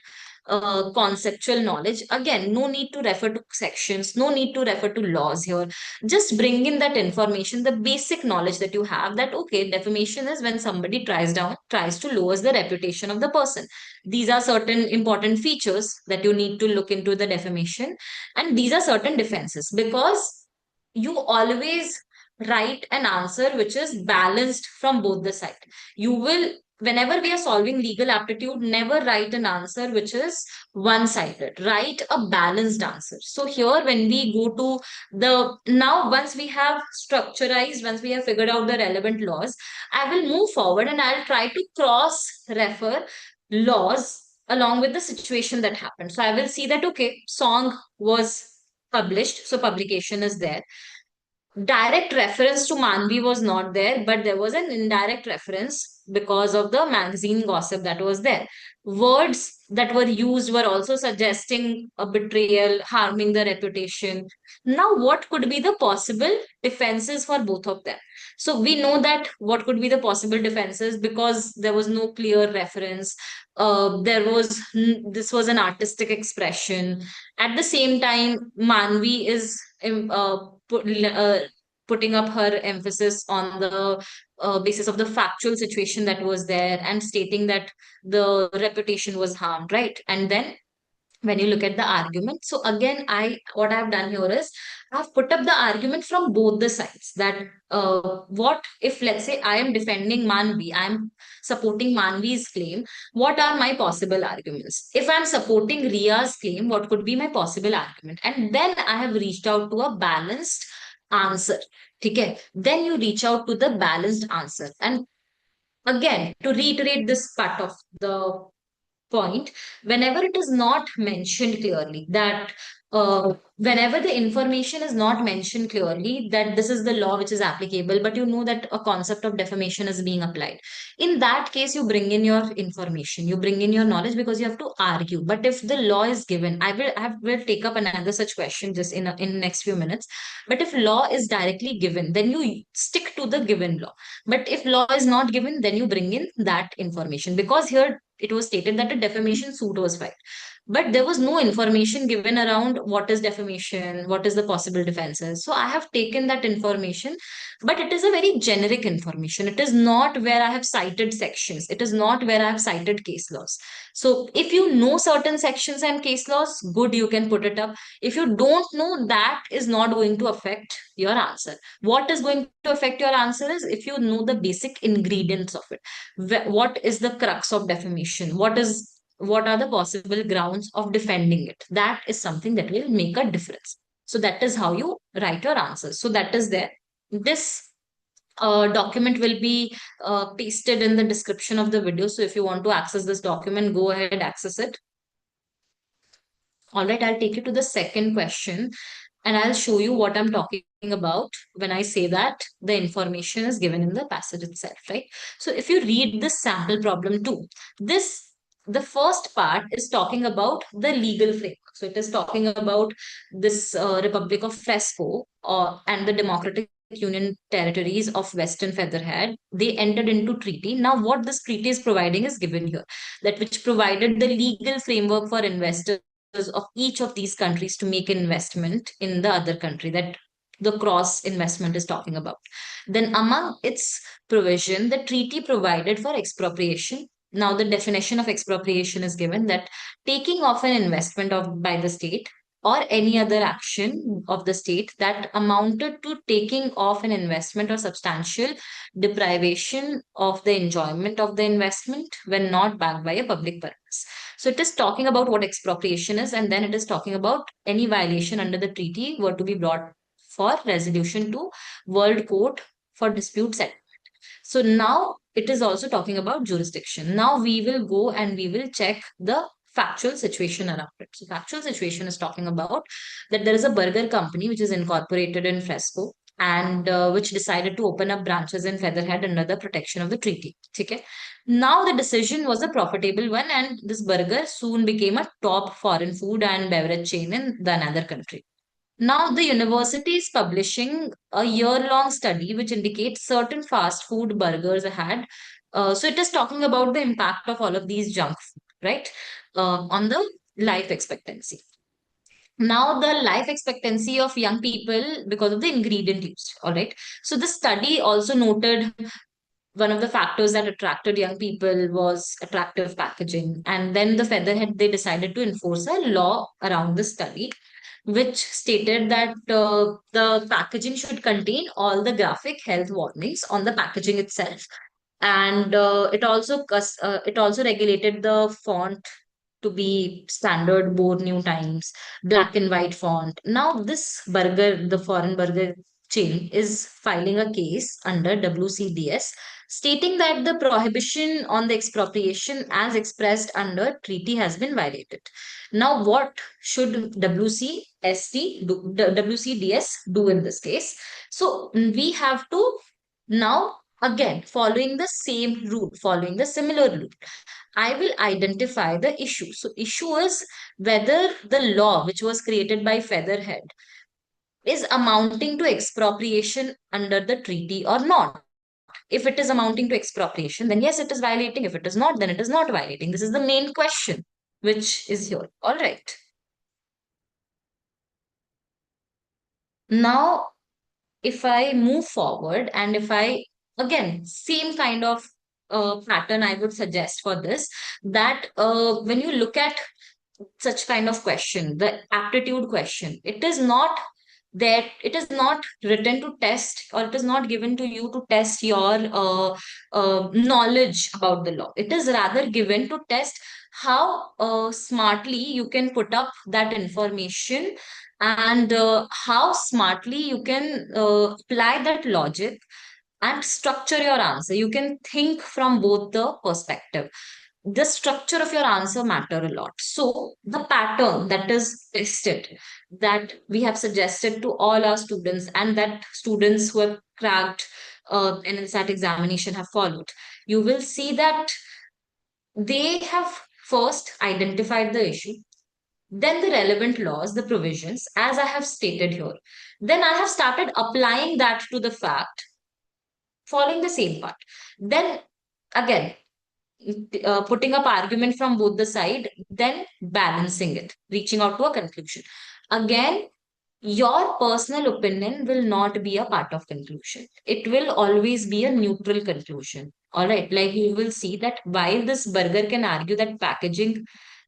conceptual knowledge. Again, no need to refer to sections, no need to refer to laws here. Just bring in that information, the basic knowledge that you have, that okay, defamation is when somebody tries to lowers the reputation of the person. These are certain important features that you need to look into the defamation, and these are certain defenses, because you always write an answer which is balanced from both the side. You will, whenever we are solving legal aptitude, never write an answer which is one sided. Write a balanced answer. So here, when we go to the now, once we have structurized, once we have figured out the relevant laws, I will move forward and I'll try to cross refer laws along with the situation that happened. So I will see that, okay, song was published, so publication is there. direct reference to Manvi was not there, but there was an indirect reference because of the magazine gossip that was there. Words that were used were also suggesting a betrayal, harming the reputation. Now, what could be the possible defenses for both of them? So, we know that what could be the possible defenses because there was no clear reference. This was an artistic expression. At the same time, Manvi is putting up her emphasis on the basis of the factual situation that was there and stating that the reputation was harmed, right? And then when you look at the argument, so again, I what I've done here is I've put up the argument from both the sides. That what if, let's say, I am defending Manvi, I'm supporting Manvi's claim. What are my possible arguments? If I'm supporting Ria's claim, what could be my possible argument? And then I have reached out to a balanced answer. Okay, then you reach out to the balanced answer. And again, to reiterate this part of the point, whenever it is not mentioned clearly that whenever the information is not mentioned clearly that this is the law which is applicable, but you know that a concept of defamation is being applied, in that case you bring in your information, you bring in your knowledge, because you have to argue. But if the law is given, I will take up another such question just in next few minutes. But if law is directly given, then you stick to the given law. But if law is not given, then you bring in that information, because here it was stated that a defamation suit was filed. But there was no information given around what is defamation, what is the possible defenses. So I have taken that information, but it is a very generic information. It is not where I have cited sections. It is not where I have cited case laws. So if you know certain sections and case laws, good, you can put it up. If you don't know, that is not going to affect your answer. What is going to affect your answer is if you know the basic ingredients of it. What is the crux of defamation? What are the possible grounds of defending it? That is something that will make a difference. So that is how you write your answers. So that is there. This document will be pasted in the description of the video. So if you want to access this document, go ahead, access it. All right, I'll take you to the second question and I'll show you what I'm talking about when I say that the information is given in the passage itself, right? So if you read this sample problem too, the first part is talking about the legal framework. So it is talking about this Republic of Fresco and the Democratic Union Territories of Western Featherhead. They entered into treaty. Now, what this treaty is providing is given here, that which provided the legal framework for investors of each of these countries to make investment in the other country, that the cross investment is talking about. Then among its provision, the treaty provided for expropriation. Now the definition of expropriation is given, that taking off an investment by the state or any other action of the state that amounted to taking off an investment or substantial deprivation of the enjoyment of the investment when not backed by a public purpose. So it is talking about what expropriation is, and then it is talking about any violation under the treaty were to be brought for resolution to World Court for Dispute Settlement. So now it is also talking about jurisdiction. Now we will go and we will check the factual situation around it. So factual situation is talking about that there is a burger company which is incorporated in Fresco and which decided to open up branches in Featherhead under the protection of the treaty. Okay. Now the decision was a profitable one, and this burger soon became a top foreign food and beverage chain in the another country. Now, the university is publishing a year-long study which indicates certain fast food burgers had. So it is talking about the impact of all of these junk food, right, on the life expectancy. Now, the life expectancy of young people because of the ingredient used. All right. So the study also noted one of the factors that attracted young people was attractive packaging. And then the Featherhead, they decided to enforce a law around the study, which stated that the packaging should contain all the graphic health warnings on the packaging itself. And it also regulated the font to be standard bold new times, black and white font. Now this burger, the foreign burger chain, is filing a case under WCDS stating that the prohibition on the expropriation as expressed under treaty has been violated. Now, what should WCDS do in this case? So we have to now, again, following the same rule, following the similar rule, I will identify the issue. So issue is whether the law which was created by Featherhead is amounting to expropriation under the treaty or not. If it is amounting to expropriation, then yes, it is violating. If it is not, then it is not violating. This is the main question which is here. All right. Now, if I move forward and if I, again, same kind of pattern I would suggest for this, that when you look at such kind of question, the aptitude question, it is not that it is not written to test, or it is not given to you to test your knowledge about the law. It is rather given to test how smartly you can put up that information, and how smartly you can apply that logic and structure your answer. You can think from both the perspective. The structure of your answer matter a lot. So the pattern that is tested, that we have suggested to all our students, and that students who have cracked NLSAT examination have followed, you will see that they have first identified the issue, then the relevant laws, the provisions, as I have stated here. Then I have started applying that to the fact, following the same part. Then again, putting up argument from both the side, then balancing it, reaching out to a conclusion. Again, your personal opinion will not be a part of conclusion. It will always be a neutral conclusion. All right. Like you will see that while this burger can argue that packaging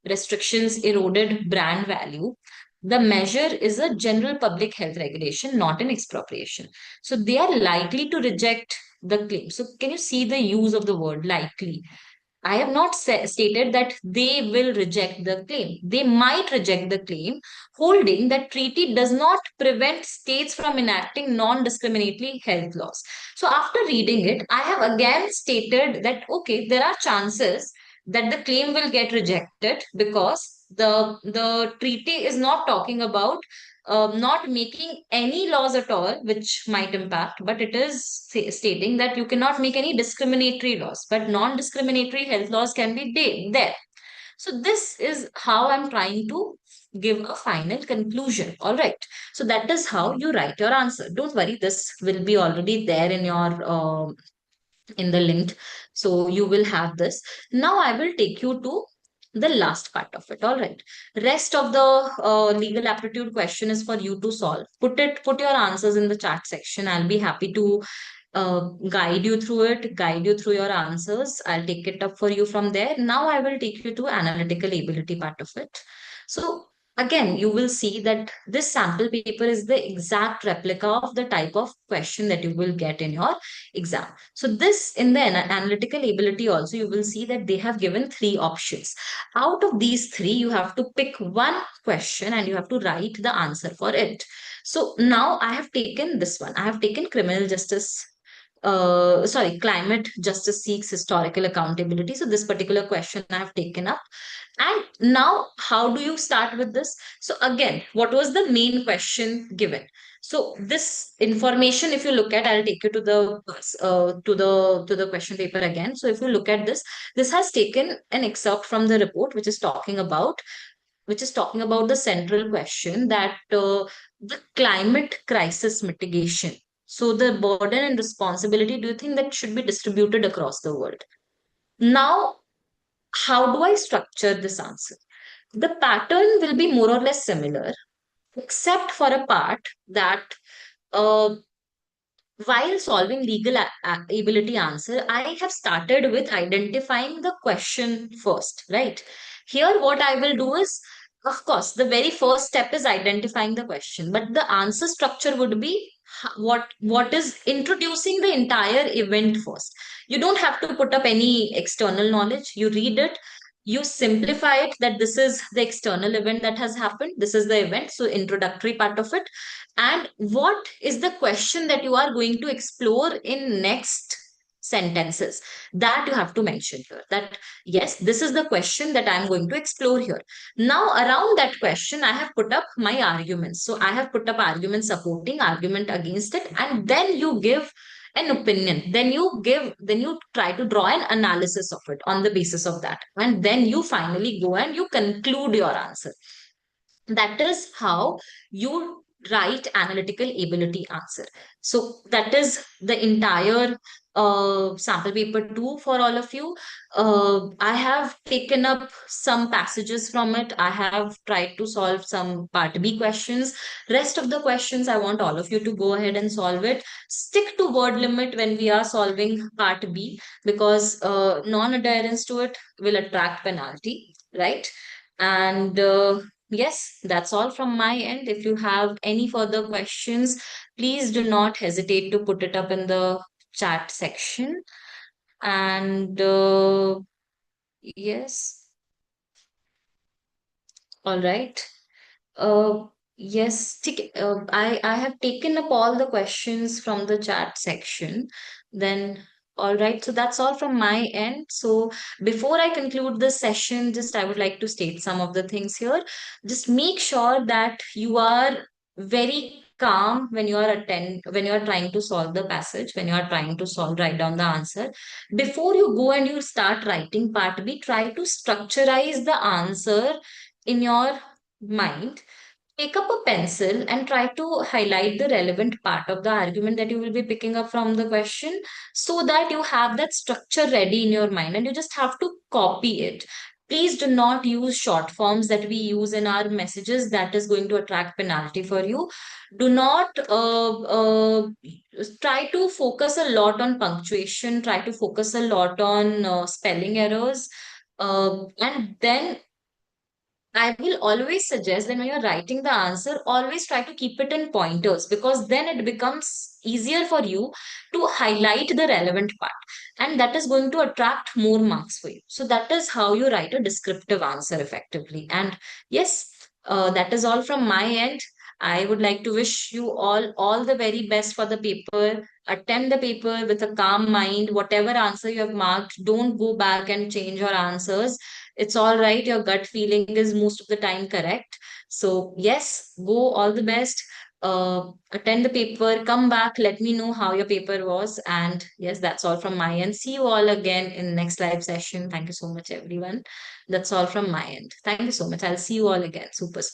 restrictions eroded brand value, the measure is a general public health regulation, not an expropriation. So they are likely to reject the claim. So can you see the use of the word likely? I have not stated that they will reject the claim. They might reject the claim, holding that treaty does not prevent states from enacting non-discriminatory health laws. So after reading it, I have again stated that, okay, there are chances that the claim will get rejected because the treaty is not talking about not making any laws at all which might impact, but it is stating that you cannot make any discriminatory laws, but non-discriminatory health laws can be there. So this is how I'm trying to give a final conclusion. All right. So that is how you write your answer. Don't worry, this will be already there in your in the link. So you will have this. Now I will take you to the last part of it. All right. Rest of the legal aptitude question is for you to solve. Put your answers in the chat section. I'll be happy to guide you through it, guide you through your answers. I'll take it up for you from there. Now I will take you to analytical ability part of it. So again, you will see that this sample paper is the exact replica of the type of question that you will get in your exam. So this in the analytical ability also, you will see that they have given three options. Out of these three, you have to pick one question and you have to write the answer for it. So now I have taken this one. I have taken criminal justice climate justice seeks historical accountability. So this particular question I have taken up. And now, how do you start with this? So again, what was the main question given? So this information, if you look at, I'll take you to the question paper again. So if you look at this, this has taken an excerpt from the report, which is talking about the central question, that the climate crisis mitigation. So the burden and responsibility, do you think that should be distributed across the world? Now, how do I structure this answer? The pattern will be more or less similar, except for a part that uh, while solving legal ability answer, I have started with identifying the question first, right? Here, what I will do is, of course, the very first step is identifying the question, but the answer structure would be what is introducing the entire event first. You don't have to put up any external knowledge. You read it, you simplify it that this is the external event that has happened. This is the event. So introductory part of it, and what is the question that you are going to explore in next sentences that you have to mention here, that yes, this is the question that I'm going to explore here. Now around that question I have put up my arguments. So I have put up argument supporting, argument against it, and then you give an opinion, then you try to draw an analysis of it on the basis of that, and then you finally go and you conclude your answer. That is how you write analytical ability answer. So that is the entire sample paper 2 for all of you. I have taken up some passages from it. I have tried to solve some part B questions. Rest of the questions I want all of you to go ahead and solve it. Stick to word limit when we are solving part B, because non-adherence to it will attract penalty, right? And yes, that's all from my end. If you have any further questions, please do not hesitate to put it up in the chat section. And yes, all right. Uh, yes, I have taken up all the questions from the chat section. Then, all right. So that's all from my end. So before I conclude the session, just I would like to state some of the things here. Just make sure that you are very calm when when you are trying to solve the passage, when you are trying to write down the answer. Before you go and you start writing part B, try to structurize the answer in your mind. Take up a pencil and try to highlight the relevant part of the argument that you will be picking up from the question, so that you have that structure ready in your mind and you just have to copy it. Please do not use short forms that we use in our messages. That is going to attract penalty for you. Do not try to focus a lot on punctuation, try to focus a lot on spelling errors. And then I will always suggest that when you're writing the answer, always try to keep it in pointers, because then it becomes easier for you to highlight the relevant part, and that is going to attract more marks for you. So that is how you write a descriptive answer effectively. And yes, that is all from my end. I would like to wish you all the very best for the paper. Attempt the paper with a calm mind. Whatever answer you have marked, don't go back and change your answers. It's all right. Your gut feeling is most of the time correct. So, yes, go all the best. Attend the paper, come back, let me know how your paper was. And yes, that's all from my end. See you all again in next live session. Thank you so much, everyone. That's all from my end. Thank you so much. I'll see you all again. Super.